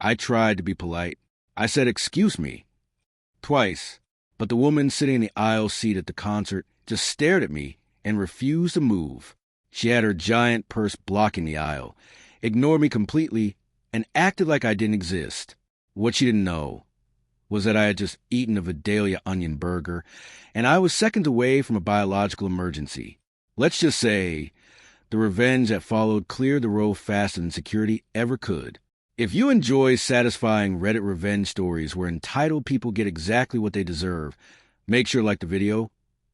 I tried to be polite. I said, "Excuse me," twice, but the woman sitting in the aisle seat at the concert just stared at me and refused to move. She had her giant purse blocking the aisle, ignored me completely, and acted like I didn't exist. What she didn't know was that I had just eaten a Vidalia onion burger, and I was seconds away from a biological emergency. Let's just say the revenge that followed cleared the road faster than security ever could. If you enjoy satisfying Reddit revenge stories where entitled people get exactly what they deserve, make sure to like the video,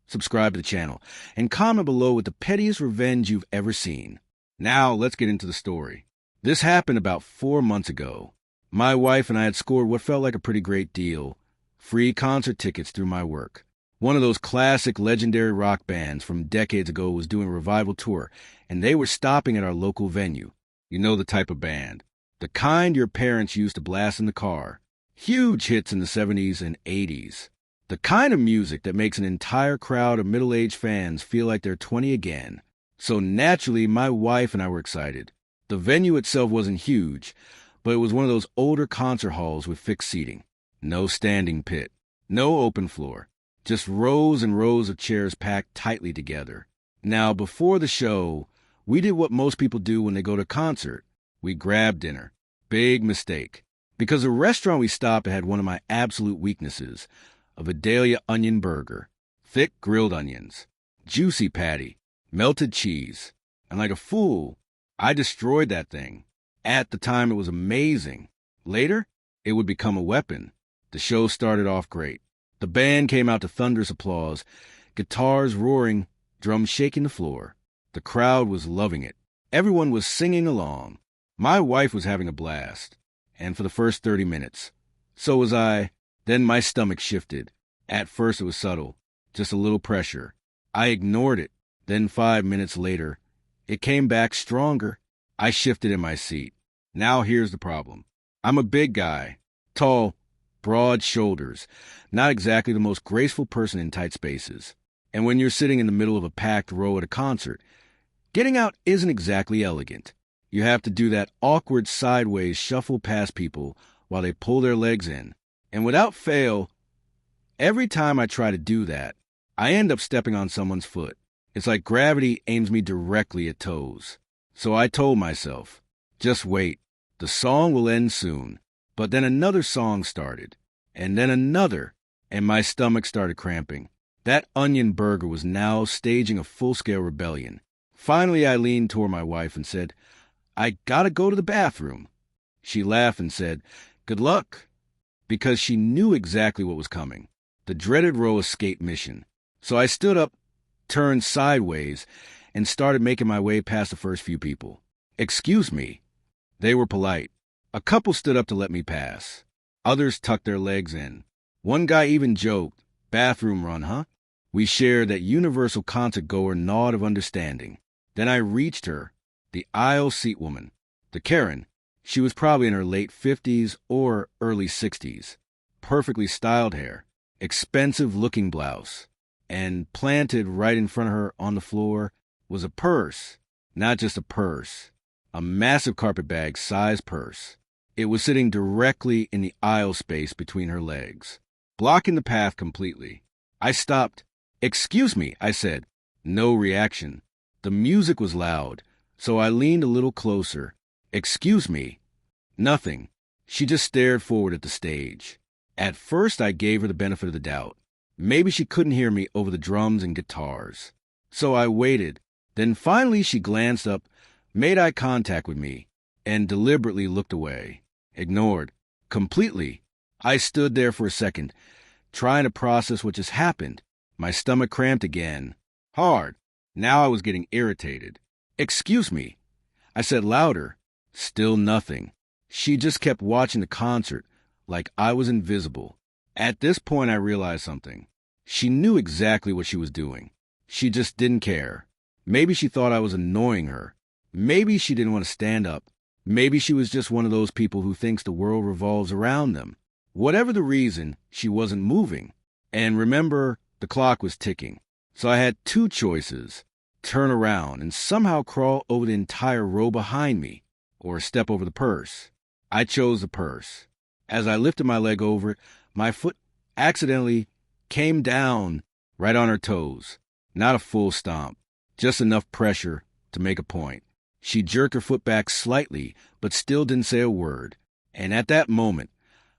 subscribe to the channel, and comment below with the pettiest revenge you've ever seen. Now let's get into the story. This happened about 4 months ago. My wife and I had scored what felt like a pretty great deal: free concert tickets through my work. One of those classic legendary rock bands from decades ago was doing a revival tour, and they were stopping at our local venue. You know the type of band. The kind your parents used to blast in the car. Huge hits in the 70s and 80s. The kind of music that makes an entire crowd of middle-aged fans feel like they're 20 again. So naturally, my wife and I were excited. The venue itself wasn't huge, but it was one of those older concert halls with fixed seating. No standing pit. No open floor. Just rows and rows of chairs packed tightly together. Now, before the show, we did what most people do when they go to a concert. We grabbed dinner. Big mistake. Because the restaurant we stopped at had one of my absolute weaknesses: a Vidalia onion burger. Thick grilled onions. Juicy patty. Melted cheese. And like a fool, I destroyed that thing. At the time, it was amazing. Later, it would become a weapon. The show started off great. The band came out to thunderous applause, guitars roaring, drums shaking the floor. The crowd was loving it. Everyone was singing along. My wife was having a blast, and for the first 30 minutes. So was I. Then my stomach shifted. At first it was subtle, just a little pressure. I ignored it. Then 5 minutes later, it came back stronger. I shifted in my seat. Now here's the problem. I'm a big guy, tall, broad shoulders, not exactly the most graceful person in tight spaces. And when you're sitting in the middle of a packed row at a concert, getting out isn't exactly elegant. You have to do that awkward sideways shuffle past people while they pull their legs in. And without fail, every time I try to do that, I end up stepping on someone's foot. It's like gravity aims me directly at toes. So I told myself, just wait. The song will end soon. But then another song started, and then another, and my stomach started cramping. That onion burger was now staging a full-scale rebellion. Finally, I leaned toward my wife and said, "I gotta go to the bathroom." She laughed and said, "Good luck," because she knew exactly what was coming. The dreaded row escape mission. So I stood up, turned sideways, and started making my way past the first few people. "Excuse me." They were polite. A couple stood up to let me pass. Others tucked their legs in. One guy even joked, "Bathroom run, huh?" We shared that universal concert-goer nod of understanding. Then I reached her, the aisle seat woman, the Karen. She was probably in her late 50s or early 60s. Perfectly styled hair, expensive-looking blouse, and planted right in front of her on the floor was a purse. Not just a purse, a massive carpet bag-sized purse. It was sitting directly in the aisle space between her legs, blocking the path completely. I stopped. "Excuse me," I said. No reaction. The music was loud, so I leaned a little closer. "Excuse me." Nothing. She just stared forward at the stage. At first, I gave her the benefit of the doubt. Maybe she couldn't hear me over the drums and guitars. So I waited. Then finally she glanced up, made eye contact with me, and deliberately looked away. Ignored. Completely. I stood there for a second, trying to process what just happened. My stomach cramped again. Hard. Now I was getting irritated. "Excuse me," I said louder. Still nothing. She just kept watching the concert like I was invisible. At this point, I realized something. She knew exactly what she was doing. She just didn't care. Maybe she thought I was annoying her. Maybe she didn't want to stand up. Maybe she was just one of those people who thinks the world revolves around them. Whatever the reason, she wasn't moving. And remember, the clock was ticking. So I had two choices: turn around and somehow crawl over the entire row behind me, or step over the purse. I chose the purse. As I lifted my leg over it, my foot accidentally came down right on her toes. Not a full stomp, just enough pressure to make a point. She jerked her foot back slightly, but still didn't say a word. And at that moment,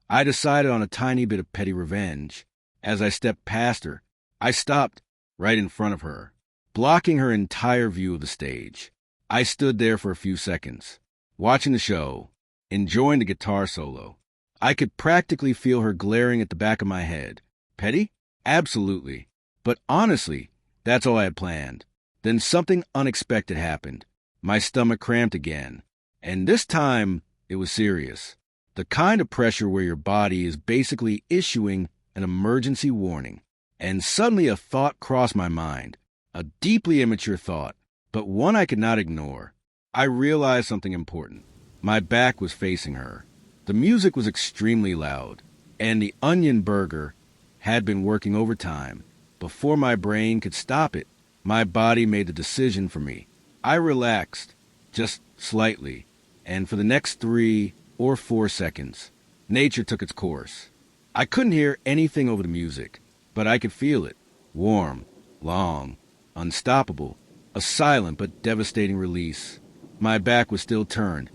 I decided on a tiny bit of petty revenge. As I stepped past her, I stopped right in front of her, blocking her entire view of the stage. I stood there for a few seconds, watching the show, enjoying the guitar solo. I could practically feel her glaring at the back of my head. Petty? Absolutely. But honestly, that's all I had planned. Then something unexpected happened. My stomach cramped again. And this time, it was serious. The kind of pressure where your body is basically issuing an emergency warning. And suddenly a thought crossed my mind. A deeply immature thought, but one I could not ignore. I realized something important. My back was facing her. The music was extremely loud, and the onion burger had been working overtime. Before my brain could stop it, my body made the decision for me. I relaxed, just slightly, and for the next 3 or 4 seconds, nature took its course. I couldn't hear anything over the music, but I could feel it. Warm, long, unstoppable, a silent but devastating release. My back was still turned,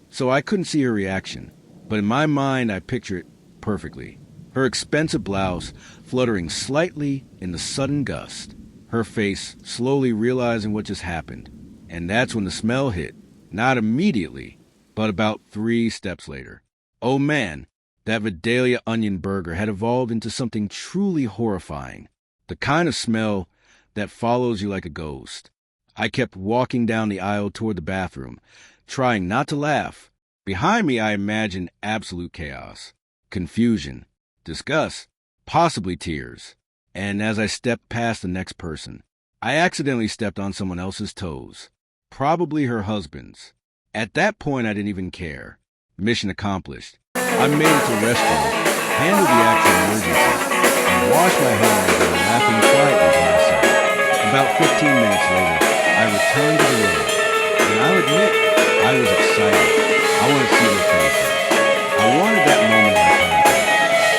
so I couldn't see her reaction, but in my mind I pictured it perfectly. Her expensive blouse fluttering slightly in the sudden gust, her face slowly realizing what just happened. And that's when the smell hit. Not immediately, but about 3 steps later. Oh man, that Vidalia onion burger had evolved into something truly horrifying. The kind of smell that follows you like a ghost. I kept walking down the aisle toward the bathroom, trying not to laugh. Behind me, I imagined absolute chaos, confusion, disgust, possibly tears. And as I stepped past the next person, I accidentally stepped on someone else's toes, probably her husband's. At that point, I didn't even care. Mission accomplished. I made it to the restroom, handled the actual emergency, and washed my hands while laughing quietly to myself. About 15 minutes later, I returned to the room, and I'll admit, I was excited. I wanted to see their faces. I wanted that moment of contact,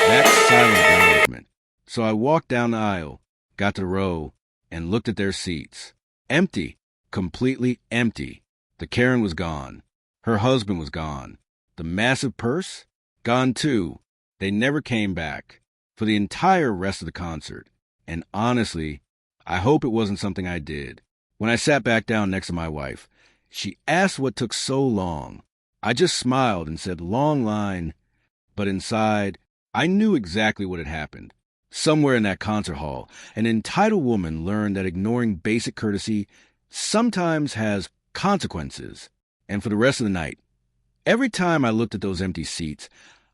that silent acknowledgement. So I walked down the aisle, got to the row, and looked at their seats. Empty, completely empty. The Karen was gone. Her husband was gone. The massive purse? Gone too. They never came back for the entire rest of the concert. And honestly, I hope it wasn't something I did. When I sat back down next to my wife, she asked what took so long. I just smiled and said, long line. But inside, I knew exactly what had happened. Somewhere in that concert hall, an entitled woman learned that ignoring basic courtesy sometimes has consequences. And for the rest of the night, every time I looked at those empty seats,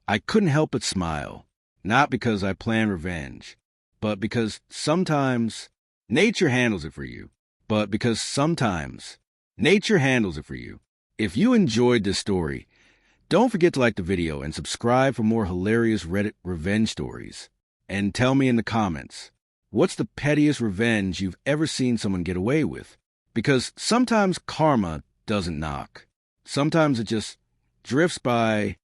I couldn't help but smile. Not because I planned revenge, but because sometimes nature handles it for you. If you enjoyed this story, don't forget to like the video and subscribe for more hilarious Reddit revenge stories. And tell me in the comments, what's the pettiest revenge you've ever seen someone get away with? Because sometimes karma doesn't knock. Sometimes it just drifts by